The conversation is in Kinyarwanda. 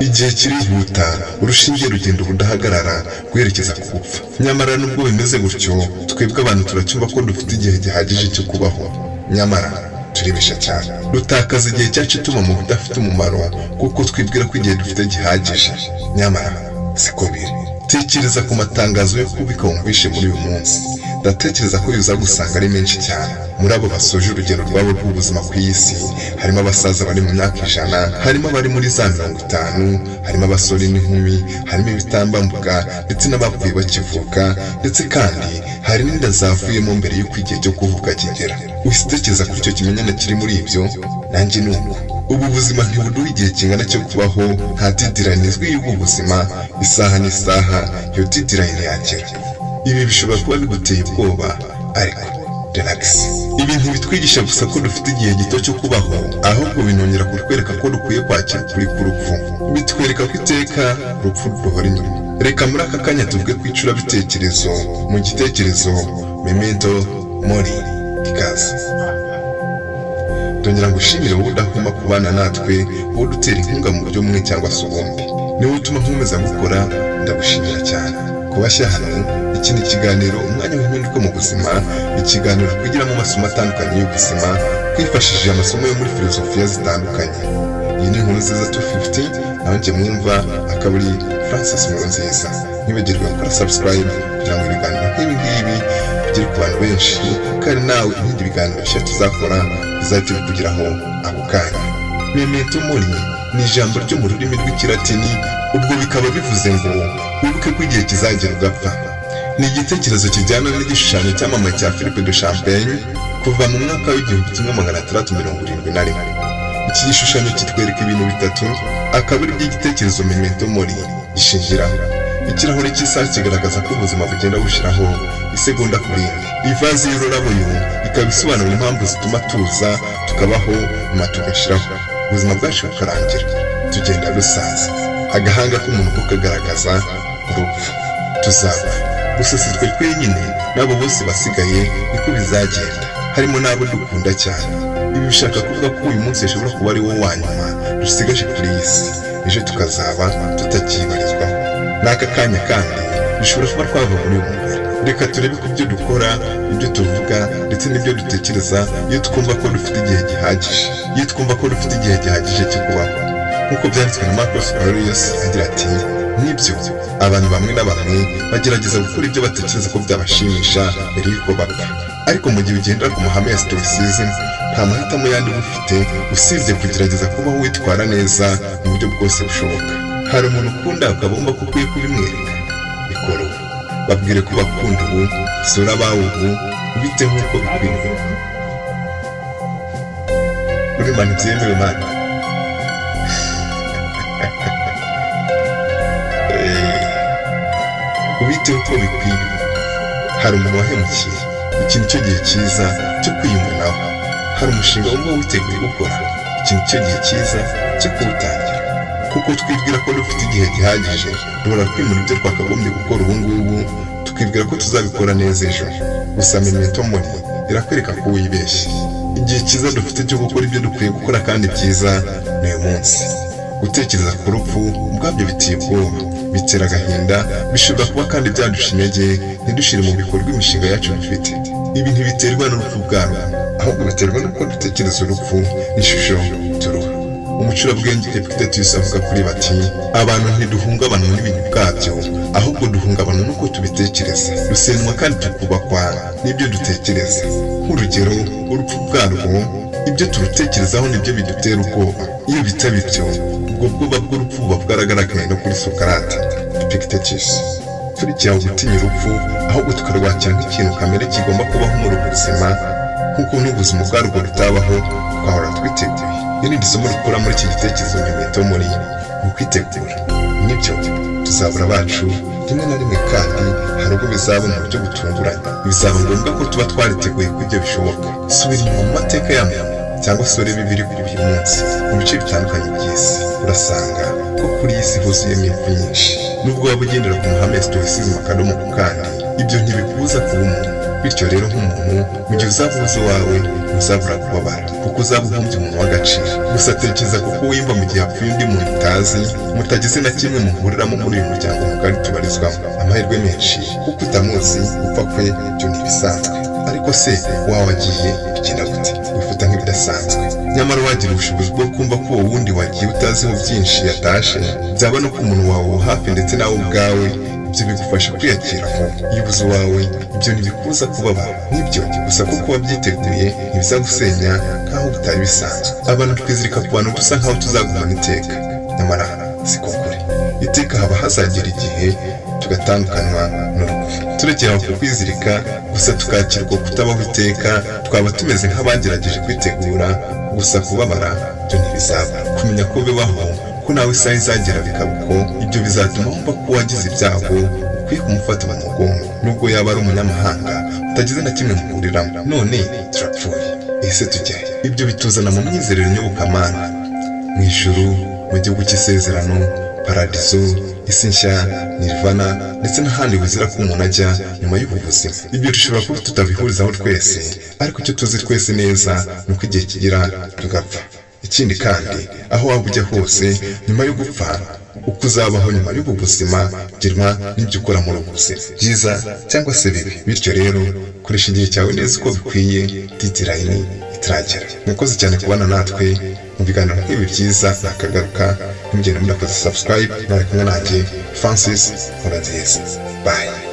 igihe kirihuta, urushinge rugenda ubudahagarara guherekeza ku gupfa. Nyamara nubwo bimeze gutyo, twebwe abantu turacyumva ko dufite igihe gihagije cyo kubaho. Nyamara turibesha cyane, dutakaza igihe cyacu tuba mu bidafite umumaro kuko twibwira ko igihe dufite gihagije. Nyamara siko biri. Tekereza ku matangazo yo kubika wumvishe muri uyu munsi. Ndatekereza ko yuza gusanga ari menshi cyane. Muri abo basoje urugendo rwabo rw'ubuzima ku isi, harimo abasaza bari mu myaka 100, harimo abari muri za 50, harimo abasore n'inkumi, harimo ibitambambuga ndetse n'abapfuye bakivuka, ndetse kandi hari n'inda zavuyemo mbere y'uko igihe cyo kuvuka kigera. Usitekereza kuri icyo kimenyane kiri muri ibyo, nanjye nuko. Ubu buzima ntibuduha igihe kingana cyo kubaho, nta deadline izwi y'ubu buzima, isaha n'isaha iyo deadline yagera. Ibi bishobora kuba biguteye ubwoba, ariko relax. Ibi ntibitwigisha gusa ko dufite igihe gito cyo kubaho, ahubwo binongera kutwereka ko dukwiye kwakira ukuri k'urupfu. Bitwereka ko iteka urupfu ruhora inyuma. Reka muri aka kanya tuvuge ku icurabitekerezo. Mu gitekerezo memento mori, ikaze. Ndongera ngushimire wowe udahwema kubana natwe, wowe udutera inkunga mu buryo bumwe cyangwa se ubundi. Niwe utuma nkomeza gukora, ndagushimira cyane. Kubashya hano, iki ni ikiganiro umwanya w'impinduka mu buzima, ikiganiro twigiramo amasomo atandukanye y'ubuzima, twifashishije amasomo yo muri filozofiya zitandukanye. Iyi ni Inkuru Nziza 250, naho njye mwumva akaba ari Francis Nkurunziza. Ntibagirwe gukora subscribe kugira ngo ibiganiro nk'ibi ngibi bigere ku bantu benshi, kandi nawe ibindi biganiro bishya tuzakora bizahita bikugeraho ako kanya. Memento mori ni ijambo ryo mu rurimi rw'ikilatini, ubwo bikaba bivuze ngo wibuke ko igihe kizagera ugapfa. Ni igitekerezo kijyana n'igishushanyo cyamamaye cya Philippe de Champagne kuva mu mwaka w'1671. Iki gishushanyo kitwereka ibintu bitatu, akaba ari by'igitekerezo memento mori gishingiraho. Ikirahure cy'isaha kigaragaza ko ubuzima bugenda bushiraho isegonda ku rindi. Ivaze y'ururabo yo ikaba isobanura impamvu zituma tuza tukabaho nyuma tugashiraho. Ubuzima bwacu bukarangira, tugenda dusaza. Agahanga k'umuntu ko kagaragaza urupfu. Tuzaba gusa si twe twenyine, n'abo bose basigaye niko bizagenda, harimo n'abo dukunda cyane. Ibi bishaka kuvuga ko uyu munsi ushobora kuba ari wo wa nyuma dusigaje kuri iyi si, ejo tukazaba tutakibarizwaho. N'aka kanya kandi bishobora kuba twava muri uyu mubiri. Reka turebe ku byo dukora, ibyo tuvuga ndetse n'ibyo dutekereza iyo twumva ko dufite igihe gihagije, iyo twumva ko dufite igihe gihagije cyo kubaho. Nk'uko byanditswe na Marcus Aurelius agira ati, nibyo abantu bamwe na bamwe bagerageza gukora ibyo batekereza ko byabashimisha mbere y'uko bapfa, ariko mu gihe ugendera ku mahame ya stoicism nta mahitamo yandi uba ufite usibye kugerageza kubaho witwara neza mu buryo bwose bushoboka. Hari umuntu ukunda ukaba wumva ko ukwiye kubimwereka, bikora ubu. Babwire ko bakunda ubu, sura abawe ubu, ubite nk'uko bikwiriye. Uri mani byemewe mani. Ubite uko bikwiye. Hari umuntu wahemukiye, iki nicyo gihe cyiza cyo kwiyumanaho. Hari umushinga wumva witeguye gukora, iki nicyo gihe cyiza cyo kuwutangira. Kuko twibwira ko dufite igihe gihagije, duhora kwimura ibyo twakagombye gukora ubu ngubu, tukibwira ko tuzabikora neza ejo. Gusa memento mori irakwereka ko wibeshye. Igihe cyiza dufite cyo gukora ibyo dukwiye gukora kandi byiza ni uyu munsi. Gutekereza ku rupfu ubwabyo biteye ubwoba, bitera agahinda, bishobora kuba kandi byadusha intege ntidushire mu bikorwa imishinga yacu dufite. Ibi ntibiterwa n'urupfu bwarwo, ahubwo biterwa n'uko dutekereza urupfu n'ishusho turuha. Umucurabwenge Epictetus avuga kuri bati, abantu ntiduhungabanwa n'ibintu bwabyo, ahubwo duhungabanwa n'uko tubitekereza. Dusenwa kandi tukubakwa n'ibyo dutekereza. Nk'urugero, urupfu bwarwo, ibyo turutekerezaho nibyo bidutera ubwoba. Iyo bitaba ibyo, ubwo bwoba bw'urupfu buba bwaragaragaye no kuri Socrate. Epictetus: turikira gutinya urupfu, ahubwo tukarwakira nk'ikintu kamere kigomba kubaho muri ubu buzima, nk'uko n'ubuzima ubwarwo rutabaho, twahora twiteguye. Irindi somo dukura muri iki gitekerezo memento mori ni ukwitegura. Nibyo, tuzabura abacu rimwe na rimwe, kandi hari ubwo bizaba mu buryo butunguranye. Bizaba ngombwa ko tuba twariteguye ko ibyo bishoboka. Subira inyuma mu mateka ya muntu, cyangwa se urebe ibiri kuri uyu munsi mu bice bitandukanye by'isi, urasanga ko kuri iyi si huzuyemo impfu nyinshi. Nubwo waba ugendera ku mahame ya stoicism akadomo ku kandi, ibyo ntibikubuza kuba umuntu. bityo rero nk'umuntu mu gihe uzaba ubuze uwawe ntuzabura kubabara kuko uzaba uhombye umuntu w'agaciro. Gusa tekereza kuko wimba mu gihe hapfuye undi muntu utazi mutagize na kimwe muhuriramo muri uyu muryango mugari tubarizwamo. Amahirwe menshi kuko utamuzi gupfa kwe byo ni ibisanzwe, ariko se wawe agiye bigenda gute? Wifata nk'ibidasanzwe, nyamara wagira ubushobozi bwo kumva ko uwo wundi wagiye utaziho byinshi yatashe, byaba no ku muntu wawe wo hafi ndetse nawe ubwawe, ibyo bigufasha kwiyakira vuba. Iyo ubuze uwawe ibyo ntibikuza kubabara n'ibyo gusa kuko wabyiteguye ntibizagusenya nk'aho bitari bisanzwe. Abantu twizirika ku bantu dusa nk'aho tuzagumana iteka, nyamara siko kuri. Iteka haba hazagera igihe tugatandukanywa n'urupfu. Turekera ku kwizirika gusa tukakirwa kutabaho iteka, twaba tumeze nk'abagerageje kwitegura, gusa kubabara byo ntibizaba. Kumenya ko bibaho ko nawe isaha izagera bikaba uko, ibyo bizatuma wumva ko wagize ibyago ukwiye kumufata mu mugongo, nubwo yaba ari umunyamahanga utagize na kimwe muhuriramo. None turapfuye, ese tujyahe? Ibyo bituzana mu myizerere nyobokamana, mu ijuru, mu gihugu cy'isezerano, paradizo, isi nshya, nirvana ndetse n'ahandi buzira ko umuntu ajya nyuma y'ubu buzima. Ibyo dushobora kuba tutabihurizaho twese, ariko icyo tuzi twese neza ni uko igihe kigira tugapfa. Ikindi kandi aho waba ujya hose nyuma yo gupfa, uko uzabaho nyuma y'ubu buzima girwa n'ibyo ukora muri ubu buzima, byiza cyangwa se bibi. Bityo rero koresha igihe cyawe neza uko bikwiye, deadline itaragera. Mwakoze cyane kubana natwe mu biganiro nk'ibi byiza, nakagaruka nimugende murakoze subscribe. Nari kumwe nanjye Francis Nkurunziza. Bye.